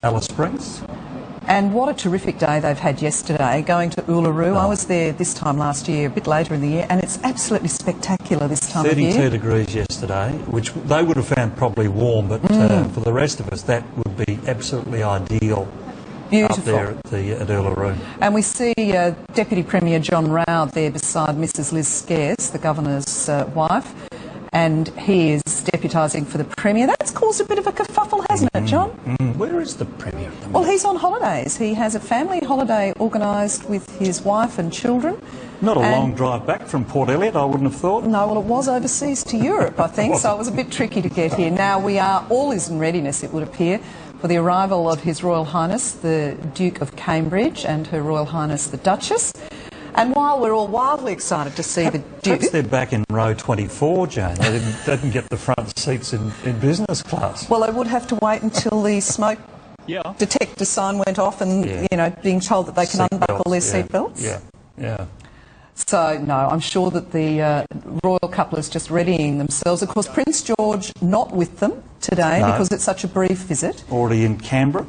Alice Springs. And what a terrific day they've had yesterday, going to Uluru. I was there this time last year, a bit later in the year, and it's absolutely spectacular this time of year. 32 degrees yesterday, which they would have found probably warm, but for the rest of us, that would be absolutely ideal. Beautiful. Up there at Uluru. And we see Deputy Premier John Rao there beside Mrs Liz Scarce, the Governor's wife, and he is deputising for the Premier. That's caused a bit of a kerfuffle, hasn't it, John? Where is the Premier? Well, he's on holidays. He has a family holiday organised with his wife and children. Not a long drive back from Port Elliot, I wouldn't have thought. No, well, it was overseas to Europe, I think, so it was a bit tricky to get here. Now, all is in readiness, it would appear, for the arrival of His Royal Highness, the Duke of Cambridge, and Her Royal Highness, the Duchess. And while we're all wildly excited to see the Duke... Perhaps they're back in row 24, Jane. They didn't get the front seats in business class. Well, they would have to wait until the smoke detector sign went off and, you know, being told that they can unbuckle their seatbelts. Yeah. So, no, I'm sure that the royal couple is just readying themselves. Of course, Prince George not with them today because it's such a brief visit. Already in Canberra.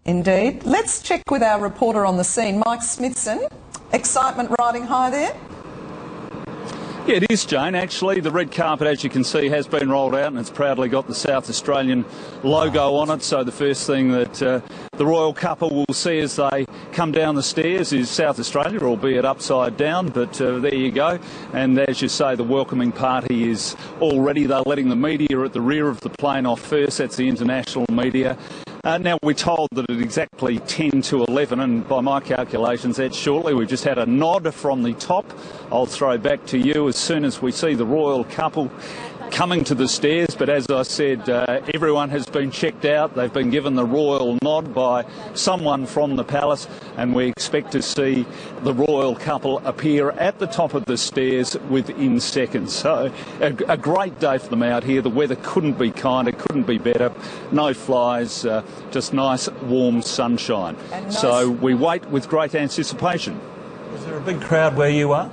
Indeed. Let's check with our reporter on the scene, Mike Smithson. Excitement riding high there? Yeah, it is, Jane. Actually, the red carpet, as you can see, has been rolled out and it's proudly got the South Australian logo on it. So the first thing that the royal couple will see as they come down the stairs is South Australia, albeit upside down, but there you go. And as you say, the welcoming party is all ready. They're letting the media at the rear of the plane off first. That's the international media. Now, we're told that at exactly 10 to 11, and by my calculations, that's shortly. We've just had a nod from the top. I'll throw back to you as soon as we see the royal couple coming to the stairs. But as I said, everyone has been checked out. They've been given the royal nod by someone from the palace, and we expect to see the royal couple appear at the top of the stairs within seconds. So a great day for them out here. The weather couldn't be kinder, couldn't be better. No flies, just nice warm sunshine. So we wait with great anticipation. Is there a big crowd where you are?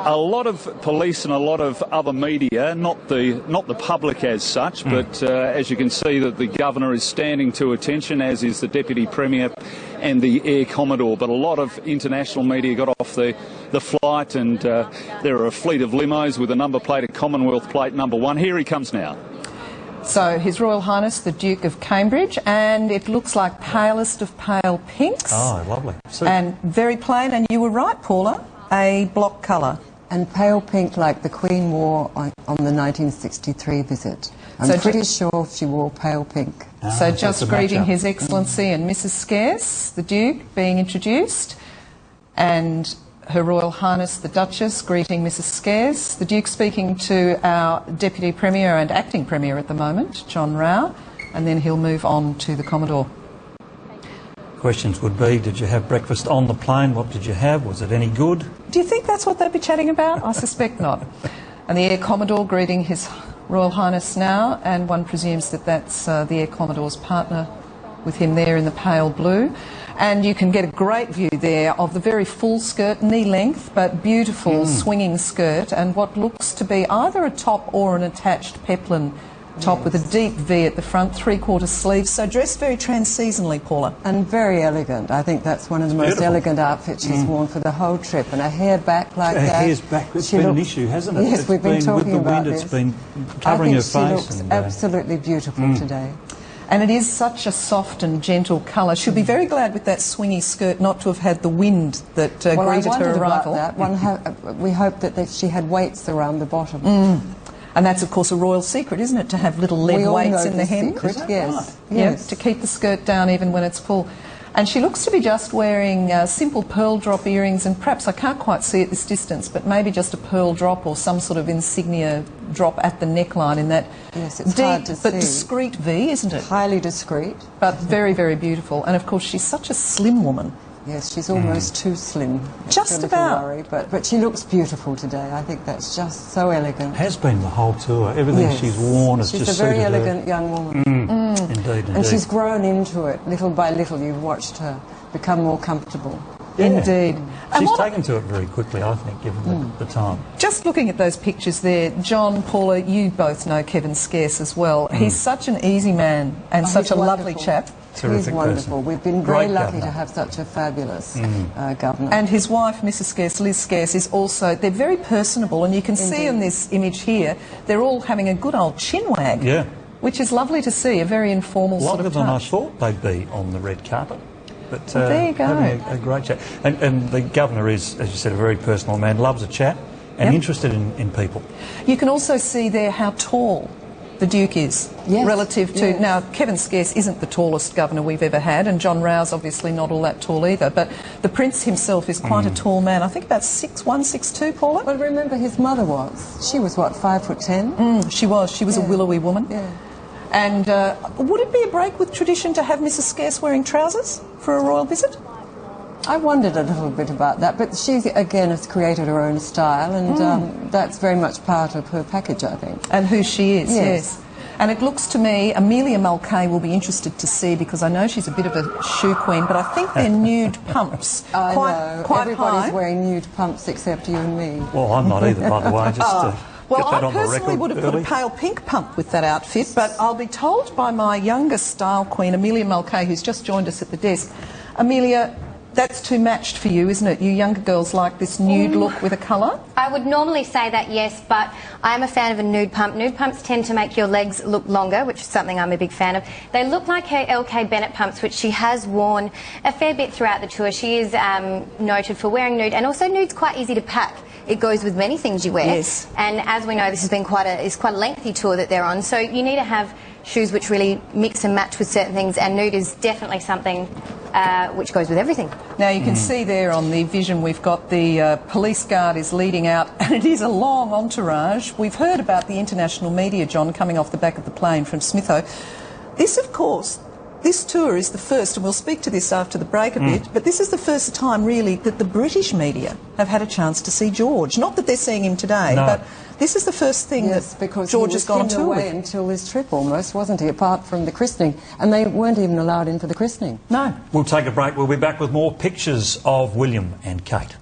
A lot of police and a lot of other media, not the public as such, but as you can see that the Governor is standing to attention, as is the Deputy Premier and the Air Commodore. But a lot of international media got off the flight, and there are a fleet of limos with a number plate, a Commonwealth plate number 1. Here he comes now. So, His Royal Highness, the Duke of Cambridge, and it looks like palest of pale pinks. Oh, lovely. And very plain, and you were right, Paula, a block colour. And pale pink like the Queen wore on the 1963 visit. I'm pretty sure she wore pale pink. So just greeting His Excellency and Mrs Scarce, the Duke, being introduced, and Her Royal Highness the Duchess greeting Mrs Scarce, the Duke speaking to our Deputy Premier and Acting Premier at the moment, John Rao, and then he'll move on to the Commodore. Questions would be, did you have breakfast on the plane? What did you have? Was it any good? Do you think that's what they'd be chatting about? I suspect not. And the Air Commodore greeting His Royal Highness now, and one presumes that that's the Air Commodore's partner with him there in the pale blue. And you can get a great view there of the very full skirt, knee length, but beautiful swinging skirt, and what looks to be either a top or an attached peplum top with a deep V at the front, 3/4 sleeves, so dressed very trans-seasonally, Paula. And very elegant. I think that's one of the most elegant outfits she's worn for the whole trip, and her hair back like that. Her hair's back, it's been an issue, hasn't it? Yes, we've been talking about this. It's been covering her face. I think she looks absolutely beautiful today. And it is such a soft and gentle colour. She'll be very glad with that swingy skirt not to have had the wind that greeted her arrival. We hope that she had weights around the bottom. And that's, of course, a royal secret, isn't it, to have little lead weights in the hem? Secret, yes. Yes, to keep the skirt down even when it's full. And she looks to be just wearing simple pearl drop earrings, and perhaps, I can't quite see at this distance, but maybe just a pearl drop or some sort of insignia drop at the neckline in that deep but discreet V, isn't it? Highly discreet. But very, very beautiful. And, of course, she's such a slim woman. Yes, she's almost too slim. Just about. Worry, but she looks beautiful today. I think that's just so elegant. Has been the whole tour. Everything she's worn has just suited her. She's a very elegant young woman. Indeed. And she's grown into it. Little by little, you've watched her become more comfortable. Indeed. And She's what- taken to it very quickly, I think, given the time. Just looking at those pictures there, John, Paula, you both know Kevin Scarce as well. He's such an easy man and such he's a lovely wonderful. chap. Terrific He's wonderful. person. We've been very Great lucky governor. to have such a fabulous governor. And his wife, Mrs Scarce, Liz Scarce, is also, they're very personable, and you can see in this image here, they're all having a good old chin wag. Yeah. Which is lovely to see, a very informal sort Longer of than I touch. thought they'd be on the red carpet. But Well, there you go. having a great chat. And the governor is, as you said, a very personal man, loves a chat and interested in people. You can also see there how tall the Duke is Yes, relative to... yes. Now, Kevin Scarce isn't the tallest governor we've ever had, and John Rowe's obviously not all that tall either, but the Prince himself is quite a tall man. I think about 6'1", 6'2", Paula? Well, remember his mother was. She was, what, 5'10"? She was. She was a willowy woman. Yeah. And would it be a break with tradition to have Mrs Scarce wearing trousers for a royal visit? I wondered a little bit about that, but she, again, has created her own style, and that's very much part of her package, I think. And who she is, Yes. yes. And it looks to me, Amelia Mulcahy will be interested to see, because I know she's a bit of a shoe queen, but I think they're nude pumps. I know. Quite Everybody's high. wearing nude pumps except you and me. Well, I'm not either, by the way, just to Well, get that I on the personally record would have early. put a pale pink pump with that outfit, but I'll be told by my youngest style queen, Amelia Mulcahy, who's just joined us at the desk. Amelia, that's too matched for you, isn't it? You younger girls like this nude look with a colour? I would normally say that, yes, but I am a fan of a nude pump. Nude pumps tend to make your legs look longer, which is something I'm a big fan of. They look like her LK Bennett pumps, which she has worn a fair bit throughout the tour. She is noted for wearing nude, and also nude's quite easy to pack. It goes with many things you wear. Yes. And as we know, this has been quite a lengthy tour that they're on, so you need to have shoes which really mix and match with certain things, and nude is definitely something which goes with everything. Now you can see there on the vision we've got the police guard is leading out, and it is a long entourage. We've heard about the international media, John, coming off the back of the plane from Smitho. This, of course, this tour is the first, and we'll speak to this after the break a bit, but this is the first time really that the British media have had a chance to see George. Not that they're seeing him today, No. but this is the first thing Yes, that because George he has was gone on hidden tour away with. until his trip almost, wasn't he, apart from the christening. And they weren't even allowed in for the christening. No. We'll take a break. We'll be back with more pictures of William and Kate.